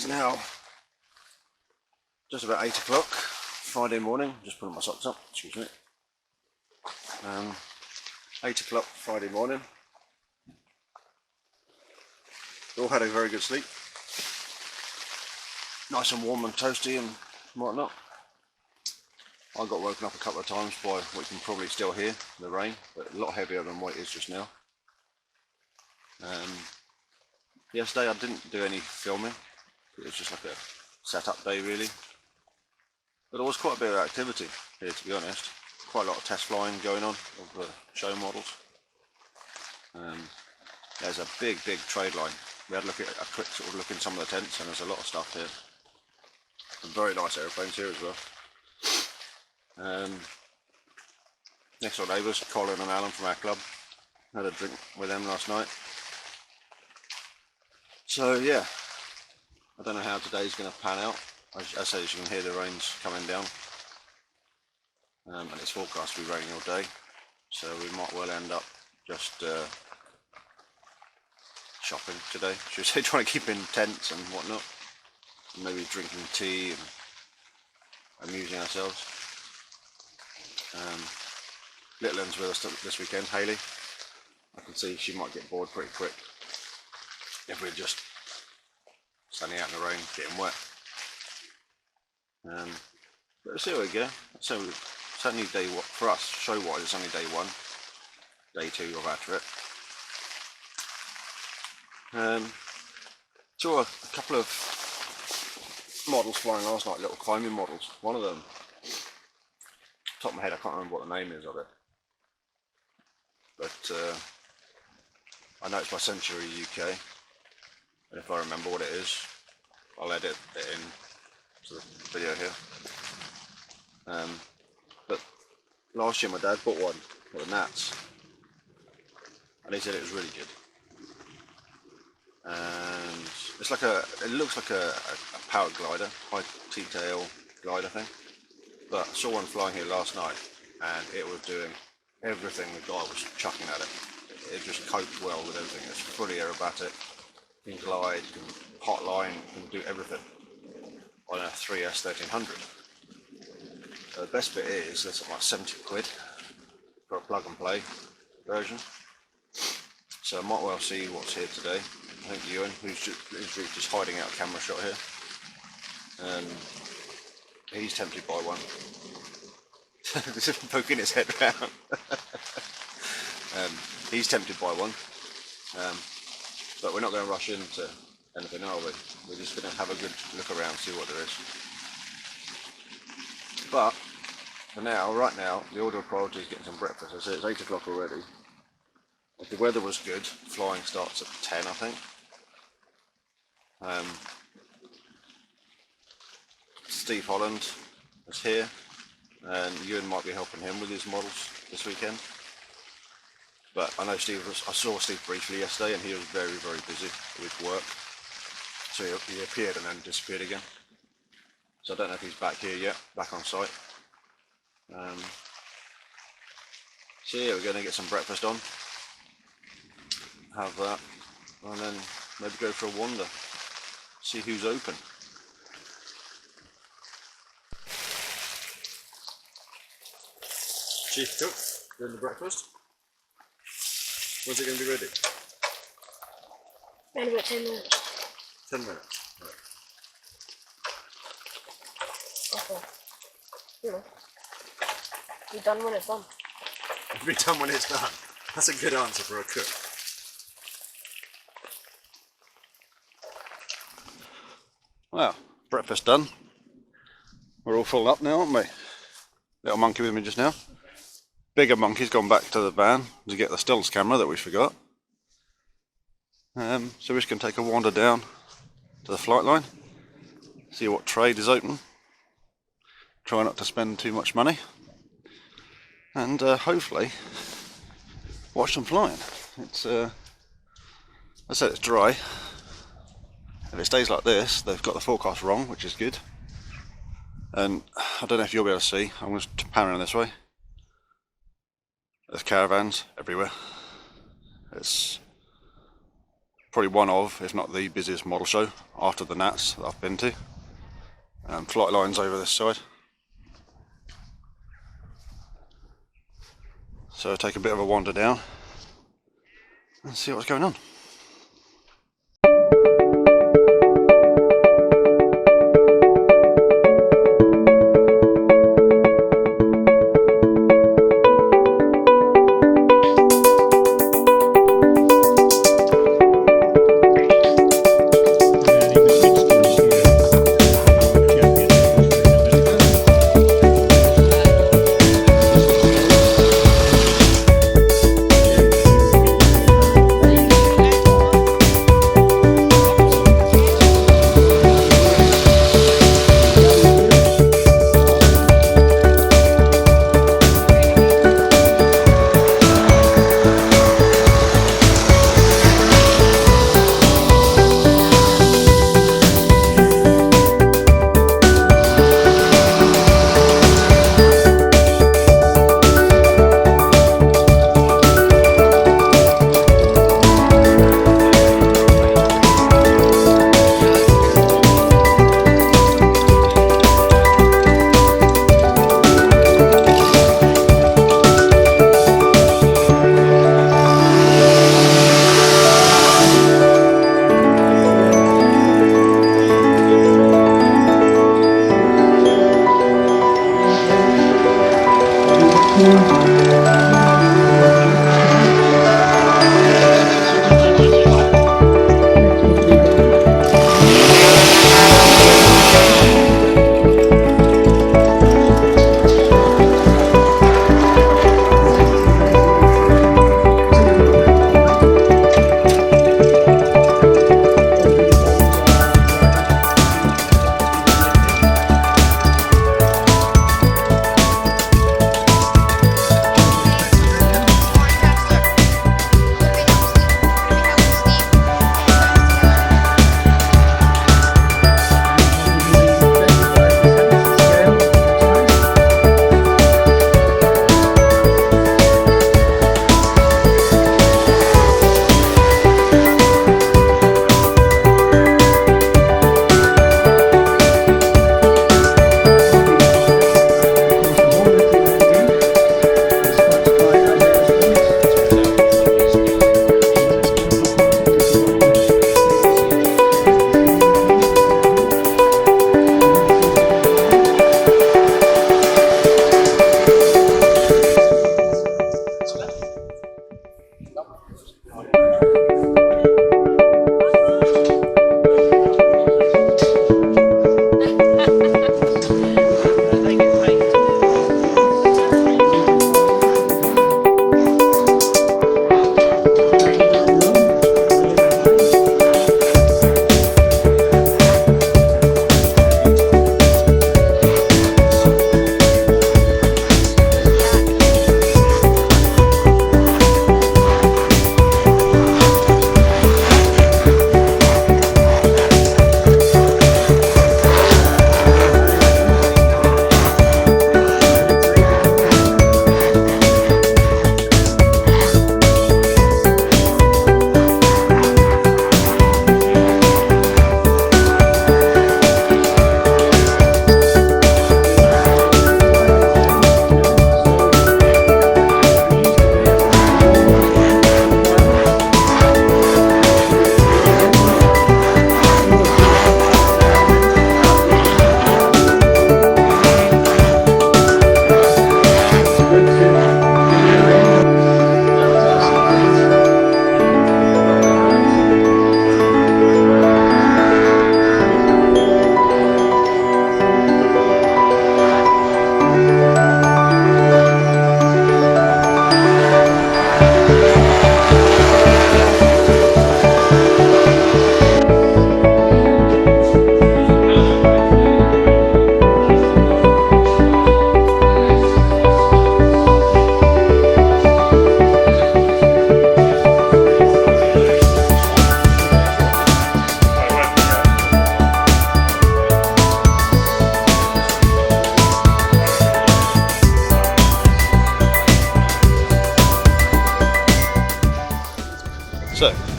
It's now just about 8 o'clock Friday morning. Just putting my socks up, excuse me. 8 o'clock Friday morning. All had a very good sleep. Nice and warm and toasty and whatnot. I got woken up a couple of times by what you can probably still hear, the rain, but a lot heavier than what it is just now. Yesterday I didn't do any filming. It was just like a setup day really. But there was quite a bit of activity here, to be honest. Quite a lot of test flying going on of the show models. There's a big trade line. We had a quick sort of look in some of the tents, and there's a lot of stuff here. Some very nice aeroplanes here as well. Next door neighbours, Colin and Alan from our club. Had a drink with them last night. So yeah, I don't know how today's going to pan out. As you can hear, the rain's coming down, and it's forecast to be raining all day, so we might well end up just shopping today, should we say, trying to keep in tents and whatnot, and maybe drinking tea and amusing ourselves. Little one's with us this weekend, Hayley. I can see she might get bored pretty quick if we're just standing out in the rain getting wet. But let's see how we go. So it's only day one for us, show wise. It's only day one, day two of our trip. Saw a couple of models flying last night, little climbing models. One of them, top of my head, I can't remember what the name is of it, but I know it's by Century UK, and if I remember what it is, I'll edit it in to the video here. But last year my dad bought one for the Nats, and he said it was really good. And it's like it looks like a powered glider, high T-tail glider thing. But I saw one flying here last night, and it was doing everything the guy was chucking at it. It just coped well with everything. It's fully aerobatic, can glide, can hotline, can do everything on a 3S 1300. The best bit is that's like 70 quid for a plug and play version. So I might well see what's here today. I think Ewan, who's just hiding out a camera shot here, he's tempted by one. Just poking his head around. He's tempted by one, but we're not going to rush into anything, are we? We're just going to have a good look around, see what there is. But for now, right now, the order of priority is getting some breakfast. I said it's 8 o'clock already. If the weather was good, flying starts at 10, I think. Steve Holland is here, and Ewan might be helping him with his models this weekend. But I know I saw Steve briefly yesterday, and he was very busy with work. So he appeared and then disappeared again. So I don't know if he's back here yet, back on site. So yeah, we're going to get some breakfast on, have that, and then maybe go for a wander, see who's open. Chief cook, doing the breakfast. When's it going to be ready? In about 10 minutes. 10 minutes. Right. Okay. You know. Be done when it's done. Be done when it's done. That's a good answer for a cook. Well, breakfast done. We're all full up now, aren't we? Little monkey with me just now. Bigger monkey's gone back to the van to get the stills camera that we forgot. So we're just going to take a wander down to the flight line, see what trade is open, try not to spend too much money, and hopefully watch them flying. It's I said it's dry. If it stays like this, they've got the forecast wrong, which is good. And I don't know if you'll be able to see, I'm going to pan around this way. There's caravans everywhere. It's probably one of, if not the busiest model show after the Nats that I've been to. Flight lines over this side. So take a bit of a wander down and see what's going on.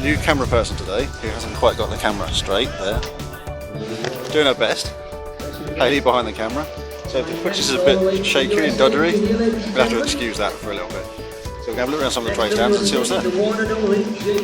new camera person today who hasn't quite got the camera straight there. Doing her best. Hayley behind the camera. So if the footage is a bit shaky and doddery, we'll have to excuse that for a little bit. So we're going to have a look around some of the tray stands and see what's there.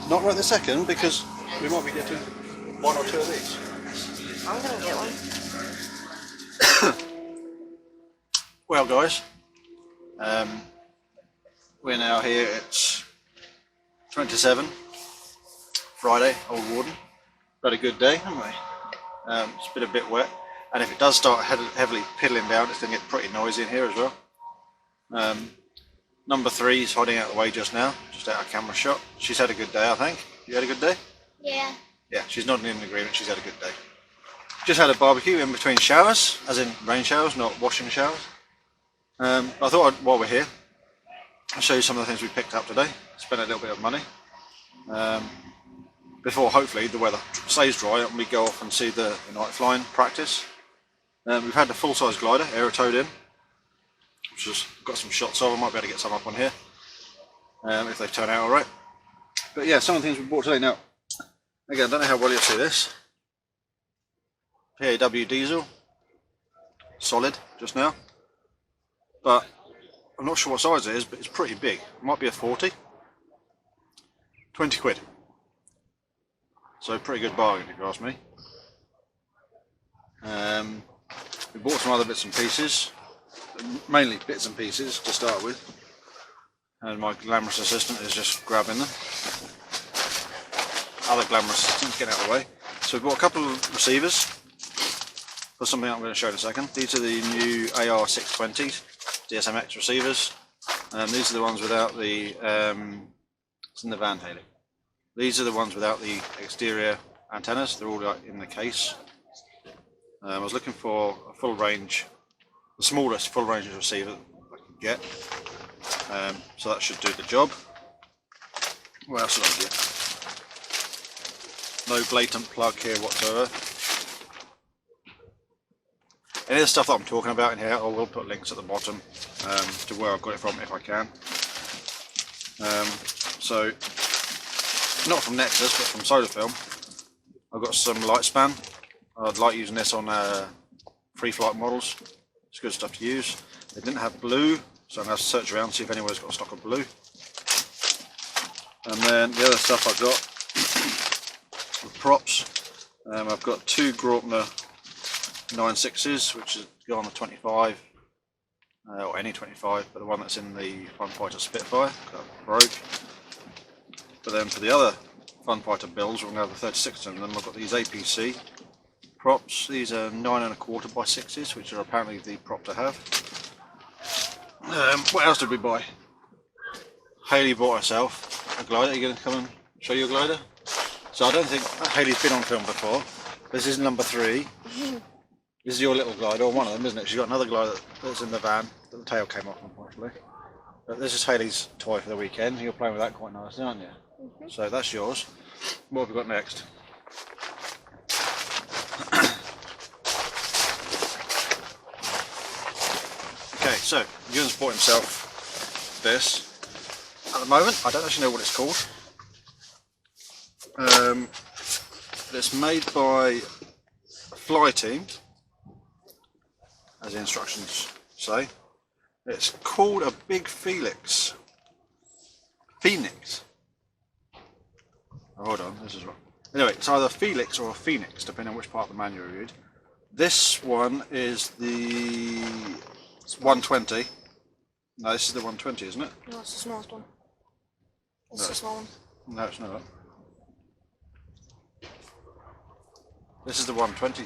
Not right this second, because we might be getting 1 or 2 of these. I'm gonna get one. Well, guys, we're now here. It's 27, Friday, Old Warden. Had a good day, haven't we? It's been a bit wet, and if it does start heavily piddling down, it's going to get pretty noisy in here as well. Number 3 is hiding out of the way just now, just out of camera shot. She's had a good day, I think. You had a good day? Yeah. Yeah, she's nodding in agreement. She's had a good day. Just had a barbecue in between showers, as in rain showers, not washing showers. I thought while we're here, I'll show you some of the things we picked up today. Spent a little bit of money. Before hopefully the weather stays dry and we go off and see the night flying practice. We've had the full-size glider aerotowed in, which has got some shots of. I might be able to get some up on here if they turn out alright. But yeah, some of the things we bought today. Now, again, I don't know how well you'll see this. PAW diesel, solid just now, but I'm not sure what size it is, but it's pretty big. It might be a 40. 20 quid. So pretty good bargain if you ask me. We bought some other bits and pieces, mainly bits and pieces to start with, and my glamorous assistant is just grabbing them. Other glamorous assistants getting out of the way. So we bought a couple of receivers for something I'm going to show in a second. These are the new AR620 DSMX receivers. These are the ones without the, it's in the van, Haley. These are the ones without the exterior antennas. They're all in the case. I was looking for a full range, the smallest full range receiver I could get. So that should do the job. What else did I get? No blatant plug here whatsoever. Any of the stuff that I'm talking about in here, I will put links at the bottom to where I've got it from if I can. So, not from Nexus, but from Solar Film. I've got some light span. I'd like using this on free flight models. It's good stuff to use. They didn't have blue, so I'm going to have to search around see if anyone's got a stock of blue. And then the other stuff I've got, props. I've got 2 Graupner 9.6s, which is go on the 25, or any 25, but the one that's in the Funfighter Spitfire broke. But then for the other Funfighter builds, we're going to have the 36 of them. I've got these APC props. These are 9.25 by 6s, which are apparently the prop to have. What else did we buy? Haley bought herself a glider. Are you going to come and show you a glider? So I don't think Haley's been on film before. This is number 3. This is your little glider, or one of them, isn't it? She's got another glider that's in the van, but the tail came off unfortunately. But this is Haley's toy for the weekend. You're playing with that quite nicely, aren't you? Mm-hmm. So that's yours. What have we got next? Okay, so Ewan's bought himself this. At the moment, I don't actually know what it's called. It's made by Fly Team, as the instructions say. It's called a Big Phoenix. Oh, hold on, this is wrong. Anyway, it's either Felix or a Phoenix, depending on which part of the manual you read. This one is the 120. No, this is the 120, isn't it? No, it's the smallest one. It's the small one. No, it's not. This is the 120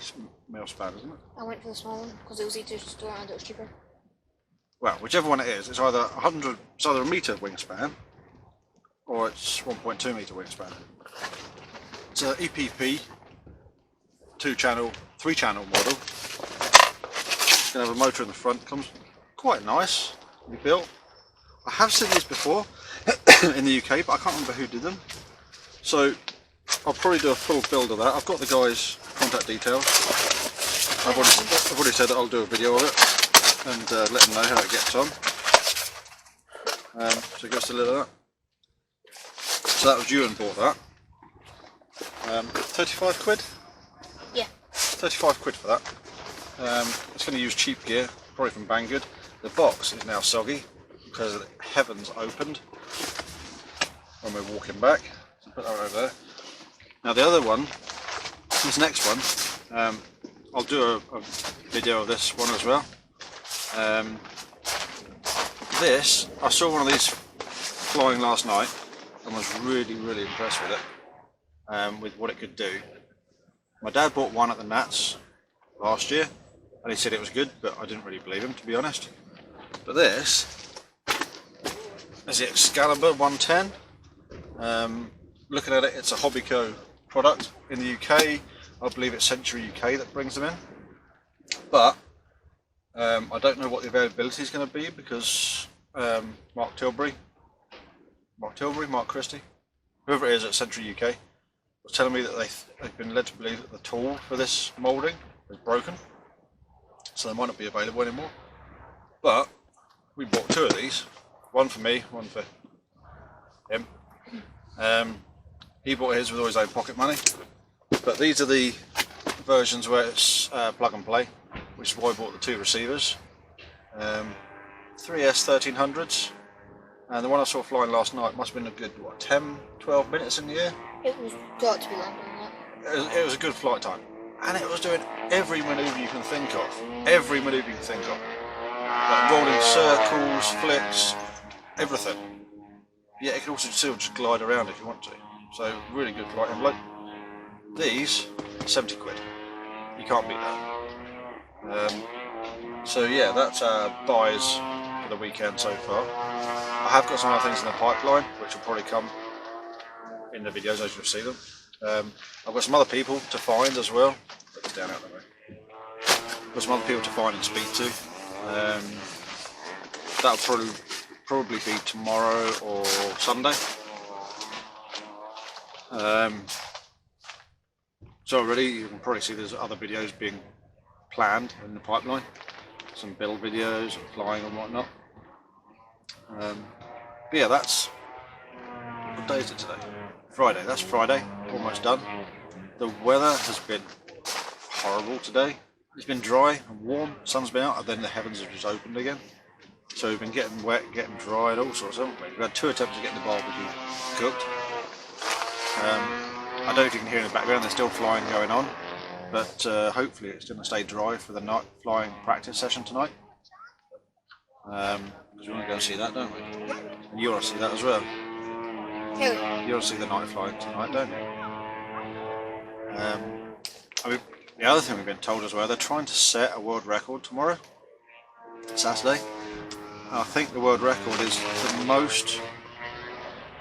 mil span, isn't it? I went for the small one because it was easier to store and it was cheaper. Well, whichever one it is, it's either 100. It's either a metre wingspan, or it's 1.2 metre wingspan. It's an EPP 2-channel, 3-channel model. It's going to have a motor in the front. Comes quite nice. Built. I have seen these before in the UK, but I can't remember who did them. So I'll probably do a full build of that. I've got the guy's contact details. I've already said that I'll do a video of it and let them know how it gets on. So give us a little of that. So that was Ewan bought that. 35 quid? Yeah. 35 quid for that. It's going to use cheap gear, probably from Banggood. The box is now soggy because the heavens opened when we're walking back. put that over there. Now the other one, this next one, I'll do a video of this one as well. This, I saw one of these flying last night and was really impressed with it, with what it could do. My dad bought one at the Nats last year and he said it was good, but I didn't really believe him, to be honest. But this is the Excalibur 110. Looking at it, it's a Hobbyco product in the UK. I believe it's Century UK that brings them in, but I don't know what the availability is going to be because Mark Christie, whoever it is at Century UK, was telling me that they've been led to believe that the tool for this moulding is broken, so they might not be available anymore. But we bought two of these, one for me, one for him. He bought his with all his own pocket money, but these are the versions where it's plug and play, which is why I bought the two receivers. 3S 1300s, and the one I saw flying last night must have been a good, what, 10-12 minutes in the air? It was got to be longer than that. It was a good flight time, and it was doing every manoeuvre you can think of. Every manoeuvre you can think of. Like rolling circles, flicks, everything. Yeah, it can also still just glide around if you want to. So, really good flight envelope. These, 70 quid. You can't beat that. So yeah, that's our buys for the weekend so far. I have got some other things in the pipeline, which will probably come in the videos as you'll see them. I've got some other people to find as well. Put this down out the way. Got some other people to find and speak to. That'll probably be tomorrow or Sunday. So already you can probably see there's other videos being planned in the pipeline. Some build videos and flying and whatnot. But yeah, that's, what day is it today? Friday. That's Friday, almost done. The weather has been horrible today. It's been dry and warm, sun's been out, and then the heavens have just opened again. So we've been getting wet, getting dry and all sorts, haven't we? We've had 2 attempts to get the barbecue cooked. I don't know if you can hear in the background, there's still flying going on, but hopefully it's going to stay dry for the night flying practice session tonight. Because we want to go and see that, don't we? And you want to see that as well. You want to see the night flying tonight, don't you? I mean, the other thing we've been told as well, they're trying to set a world record tomorrow, Saturday. I think the world record is the most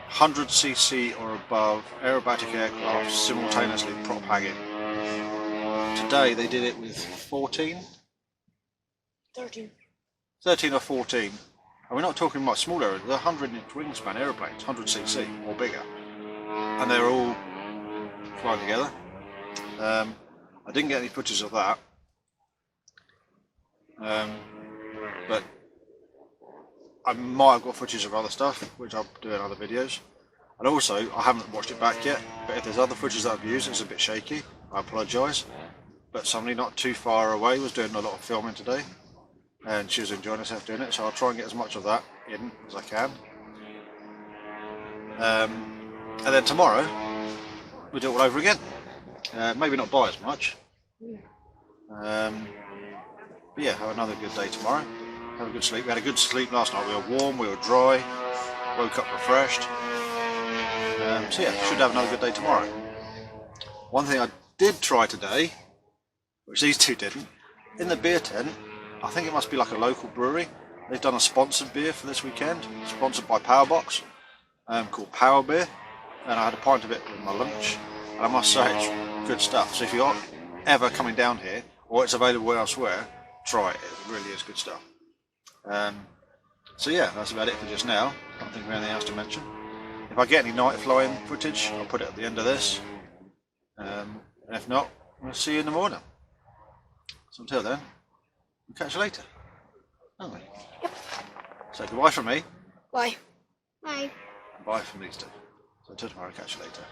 100cc or above aerobatic aircraft simultaneously prop hanging. Today they did it with 13 or 14. And we're not talking about small aeroplanes, they're 100-inch wingspan aeroplanes, 100cc or bigger. And they're all flying together. I didn't get any footage of that. But I might have got footage of other stuff, which I'll do in other videos. And also, I haven't watched it back yet, but if there's other footage that I've used, it's a bit shaky, I apologise. But somebody not too far away was doing a lot of filming today, and she was enjoying herself doing it, so I'll try and get as much of that in as I can. And then tomorrow, we'll do it all over again. Maybe not by as much. But yeah, have another good day tomorrow. Have a good sleep. We had a good sleep last night. We were warm, we were dry, woke up refreshed. So yeah, should have another good day tomorrow. One thing I did try today, which these two didn't, in the beer tent, I think it must be like a local brewery. They've done a sponsored beer for this weekend, sponsored by Powerbox, called Power Beer, and I had a pint of it with my lunch, and I must say it's good stuff. So if you're ever coming down here, or it's available elsewhere, try it. It really is good stuff. So yeah, that's about it for just now. I can't think of anything else to mention. If I get any night flying footage, I'll put it at the end of this. And if not, we'll see you in the morning. So until then, we'll catch you later. Won't we? Yep. So goodbye from me. Bye. Bye. And bye from these two. So until tomorrow, catch you later.